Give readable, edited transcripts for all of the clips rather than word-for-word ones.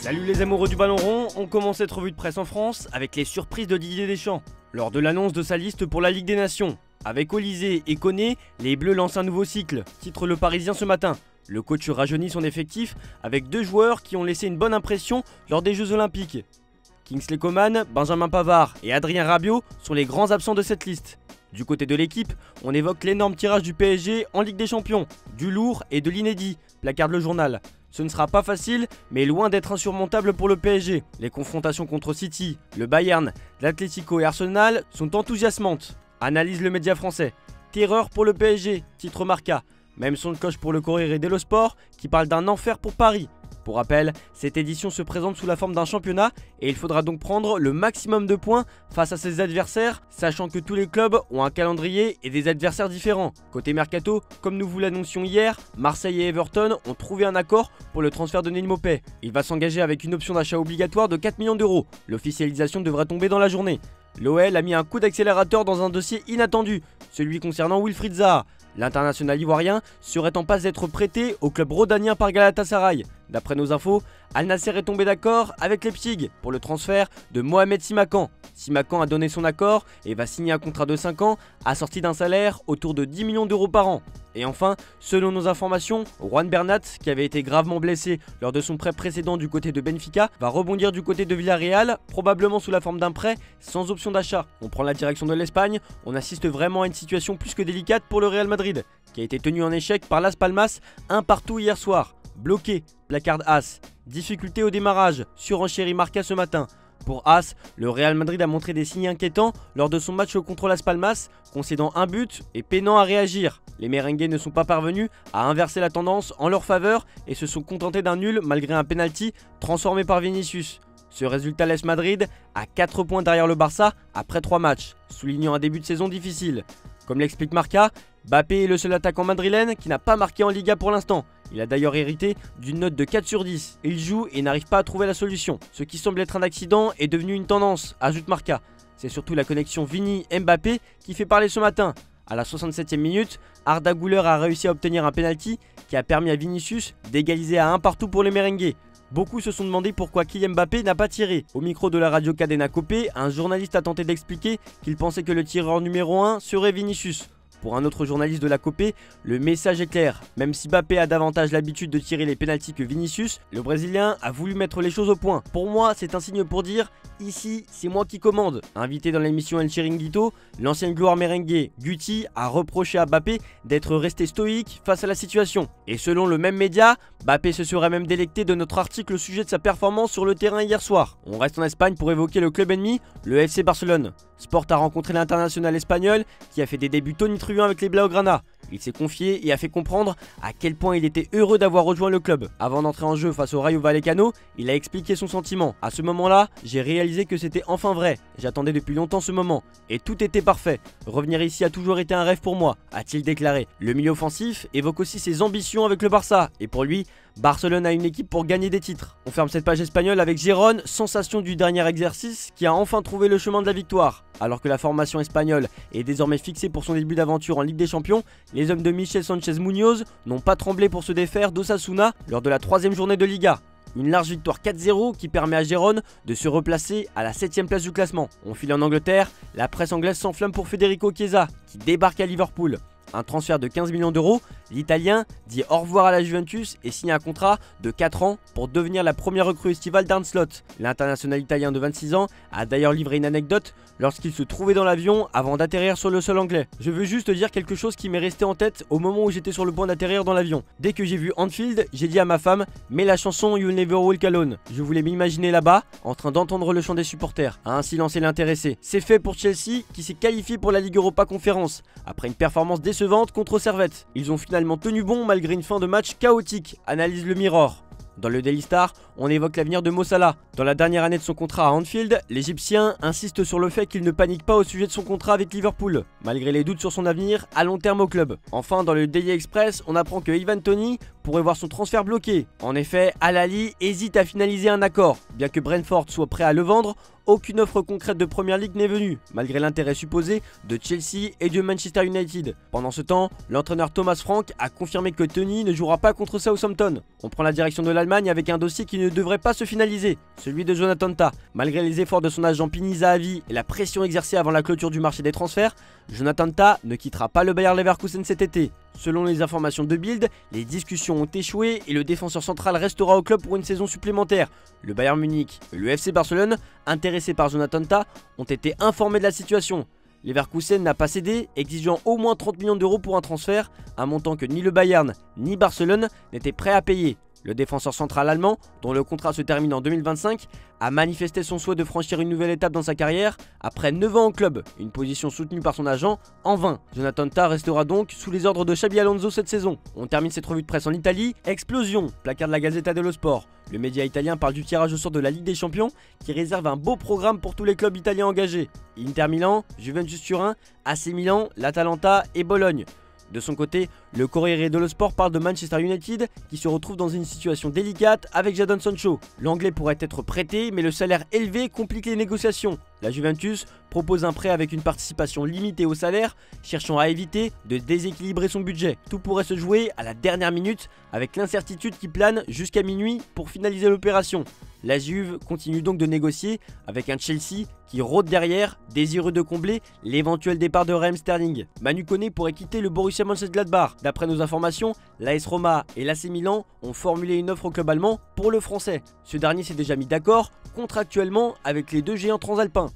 Salut les amoureux du ballon rond, on commence cette revue de presse en France avec les surprises de Didier Deschamps. Lors de l'annonce de sa liste pour la Ligue des Nations, avec Olysée et Koné, les Bleus lancent un nouveau cycle, titre Le Parisien ce matin. Le coach rajeunit son effectif avec deux joueurs qui ont laissé une bonne impression lors des Jeux Olympiques. Kingsley Coman, Benjamin Pavard et Adrien Rabiot sont les grands absents de cette liste. Du côté de l'équipe, on évoque l'énorme tirage du PSG en Ligue des Champions, du lourd et de l'inédit, placarde le journal. Ce ne sera pas facile, mais loin d'être insurmontable pour le PSG. Les confrontations contre City, le Bayern, l'Atlético et Arsenal sont enthousiasmantes. Analyse le média français. Terreur pour le PSG, titre Marca. Même son de cloche pour le Corriere dello Sport qui parle d'un enfer pour Paris. Pour rappel, cette édition se présente sous la forme d'un championnat et il faudra donc prendre le maximum de points face à ses adversaires, sachant que tous les clubs ont un calendrier et des adversaires différents. Côté Mercato, comme nous vous l'annoncions hier, Marseille et Everton ont trouvé un accord pour le transfert de Neil Maupay. Il va s'engager avec une option d'achat obligatoire de 4 millions d'euros. L'officialisation devrait tomber dans la journée. L'OL a mis un coup d'accélérateur dans un dossier inattendu, celui concernant Wilfried Zaha. L'international ivoirien serait en passe d'être prêté au club rhodanien par Galatasaray. D'après nos infos, Al Nassr est tombé d'accord avec Leipzig pour le transfert de Mohamed Simakan. Simakan a donné son accord et va signer un contrat de 5 ans assorti d'un salaire autour de 10 millions d'euros par an. Et enfin, selon nos informations, Juan Bernat, qui avait été gravement blessé lors de son prêt précédent du côté de Benfica, va rebondir du côté de Villarreal, probablement sous la forme d'un prêt sans option d'achat. On prend la direction de l'Espagne, on assiste vraiment à une situation plus que délicate pour le Real Madrid, qui a été tenu en échec par Las Palmas, un partout hier soir. Bloqué, placarde As. Difficulté au démarrage, surenchérie Marca ce matin. Pour As, le Real Madrid a montré des signes inquiétants lors de son match contre Las Palmas, concédant un but et peinant à réagir. Les merengues ne sont pas parvenus à inverser la tendance en leur faveur et se sont contentés d'un nul malgré un penalty transformé par Vinicius. Ce résultat laisse Madrid à 4 points derrière le Barça après 3 matchs, soulignant un début de saison difficile. Comme l'explique Marca, Mbappé est le seul attaquant madrilène qui n'a pas marqué en Liga pour l'instant. Il a d'ailleurs hérité d'une note de 4 sur 10. Il joue et n'arrive pas à trouver la solution. Ce qui semble être un accident est devenu une tendance, ajoute Marca. C'est surtout la connexion Vini-Mbappé qui fait parler ce matin. À la 67e minute, Arda Güler a réussi à obtenir un penalty qui a permis à Vinicius d'égaliser à 1 partout pour les merengues. Beaucoup se sont demandé pourquoi Kylian Mbappé n'a pas tiré. Au micro de la radio Cadena Copé, un journaliste a tenté d'expliquer qu'il pensait que le tireur numéro 1 serait Vinicius. Pour un autre journaliste de la Copé, le message est clair. Même si Mbappé a davantage l'habitude de tirer les pénaltys que Vinicius, le Brésilien a voulu mettre les choses au point. Pour moi, c'est un signe pour dire « Ici, c'est moi qui commande ». Invité dans l'émission El Chiringuito, l'ancienne gloire merengue Guti a reproché à Mbappé d'être resté stoïque face à la situation. Et selon le même média, Mbappé se serait même délecté de notre article au sujet de sa performance sur le terrain hier soir. On reste en Espagne pour évoquer le club ennemi, le FC Barcelone. Sport a rencontré l'international espagnol qui a fait des débuts tonitruants avec les Blaugrana. Il s'est confié et a fait comprendre à quel point il était heureux d'avoir rejoint le club. Avant d'entrer en jeu face au Rayo Vallecano, il a expliqué son sentiment. À ce moment-là, j'ai réalisé que c'était enfin vrai. J'attendais depuis longtemps ce moment et tout était parfait. Revenir ici a toujours été un rêve pour moi, a-t-il déclaré. Le milieu offensif évoque aussi ses ambitions avec le Barça et pour lui, Barcelone a une équipe pour gagner des titres. On ferme cette page espagnole avec Gérone, sensation du dernier exercice, qui a enfin trouvé le chemin de la victoire. Alors que la formation espagnole est désormais fixée pour son début d'aventure en Ligue des Champions, les hommes de Michel Sanchez Munoz n'ont pas tremblé pour se défaire d'Osasuna lors de la 3e journée de Liga. Une large victoire 4-0 qui permet à Gérone de se replacer à la 7e place du classement. On file en Angleterre, la presse anglaise s'enflamme pour Federico Chiesa qui débarque à Liverpool. Un transfert de 15 millions d'euros, l'Italien dit au revoir à la Juventus et signe un contrat de 4 ans pour devenir la première recrue estivale d'Arne Slot. L'international italien de 26 ans a d'ailleurs livré une anecdote lorsqu'il se trouvait dans l'avion avant d'atterrir sur le sol anglais. Je veux juste dire quelque chose qui m'est resté en tête au moment où j'étais sur le point d'atterrir dans l'avion. Dès que j'ai vu Anfield, j'ai dit à ma femme « Mets la chanson You'll Never Walk Alone ». Je voulais m'imaginer là-bas, en train d'entendre le chant des supporters, a ainsi lancé l'intéressé. C'est fait pour Chelsea qui s'est qualifié pour la Ligue Europa Conférence, après une performance décevante contre Servette. Ils ont finalement tenu bon malgré une fin de match chaotique, analyse le Mirror. Dans le Daily Star, on évoque l'avenir de Mo Salah. Dans la dernière année de son contrat à Anfield, l'Égyptien insiste sur le fait qu'il ne panique pas au sujet de son contrat avec Liverpool, malgré les doutes sur son avenir à long terme au club. Enfin, dans le Daily Express, on apprend que Ivan Toney pourrait voir son transfert bloqué. En effet, Al Ahly hésite à finaliser un accord. Bien que Brentford soit prêt à le vendre, aucune offre concrète de Premier League n'est venue, malgré l'intérêt supposé de Chelsea et de Manchester United. Pendant ce temps, l'entraîneur Thomas Frank a confirmé que Toney ne jouera pas contre Southampton. On prend la direction de l'Allemagne avec un dossier qui ne ne devrait pas se finaliser, celui de Jonathan Tah. Malgré les efforts de son agent Pini Zahavi et la pression exercée avant la clôture du marché des transferts, Jonathan Tah ne quittera pas le Bayer Leverkusen cet été. Selon les informations de Bild, les discussions ont échoué et le défenseur central restera au club pour une saison supplémentaire. Le Bayern Munich et le FC Barcelone, intéressés par Jonathan Tah, ont été informés de la situation. Leverkusen n'a pas cédé, exigeant au moins 30 millions d'euros pour un transfert, un montant que ni le Bayern ni Barcelone n'étaient prêts à payer. Le défenseur central allemand, dont le contrat se termine en 2025, a manifesté son souhait de franchir une nouvelle étape dans sa carrière après 9 ans au club, une position soutenue par son agent en vain. Jonathan Tah restera donc sous les ordres de Xabi Alonso cette saison. On termine cette revue de presse en Italie. Explosion, placard de la Gazzetta dello Sport. Le média italien parle du tirage au sort de la Ligue des Champions qui réserve un beau programme pour tous les clubs italiens engagés. Inter Milan, Juventus Turin, AC Milan, l'Atalanta et Bologne. De son côté, le Corriere dello Sport parle de Manchester United qui se retrouve dans une situation délicate avec Jadon Sancho. L'anglais pourrait être prêté mais le salaire élevé complique les négociations. La Juventus propose un prêt avec une participation limitée au salaire, cherchant à éviter de déséquilibrer son budget. Tout pourrait se jouer à la dernière minute avec l'incertitude qui plane jusqu'à minuit pour finaliser l'opération. La Juve continue donc de négocier avec un Chelsea qui rôde derrière, désireux de combler l'éventuel départ de Raheem Sterling. Manu Koné pourrait quitter le Borussia Mönchengladbach. D'après nos informations, l'AS Roma et l'AC Milan ont formulé une offre au club allemand pour le français. Ce dernier s'est déjà mis d'accord contractuellement avec les deux géants transalpins.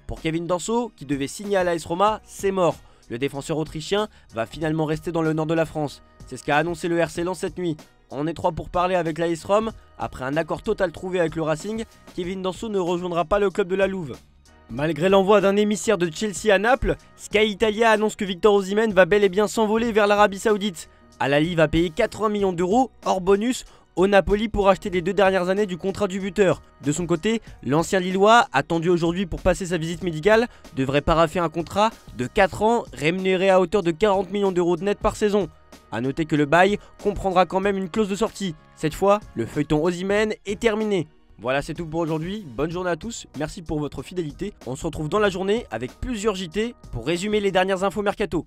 Pour Kevin Danso, qui devait signer à l'AS Roma, c'est mort. Le défenseur autrichien va finalement rester dans le nord de la France. C'est ce qu'a annoncé le RC Lens cette nuit. En étroit pour parler avec l'AS Rome, après un accord total trouvé avec le Racing, Kevin Danso ne rejoindra pas le club de la Louve. Malgré l'envoi d'un émissaire de Chelsea à Naples, Sky Italia annonce que Victor Osimhen va bel et bien s'envoler vers l'Arabie Saoudite. Al Ahly va payer 80 millions d'euros hors bonus au Napoli pour acheter les 2 dernières années du contrat du buteur. De son côté, l'ancien Lillois, attendu aujourd'hui pour passer sa visite médicale, devrait paraffer un contrat de 4 ans rémunéré à hauteur de 40 millions d'euros de net par saison. A noter que le bail comprendra quand même une clause de sortie. Cette fois, le feuilleton Osimhen est terminé. Voilà, c'est tout pour aujourd'hui. Bonne journée à tous. Merci pour votre fidélité. On se retrouve dans la journée avec plusieurs JT pour résumer les dernières infos mercato.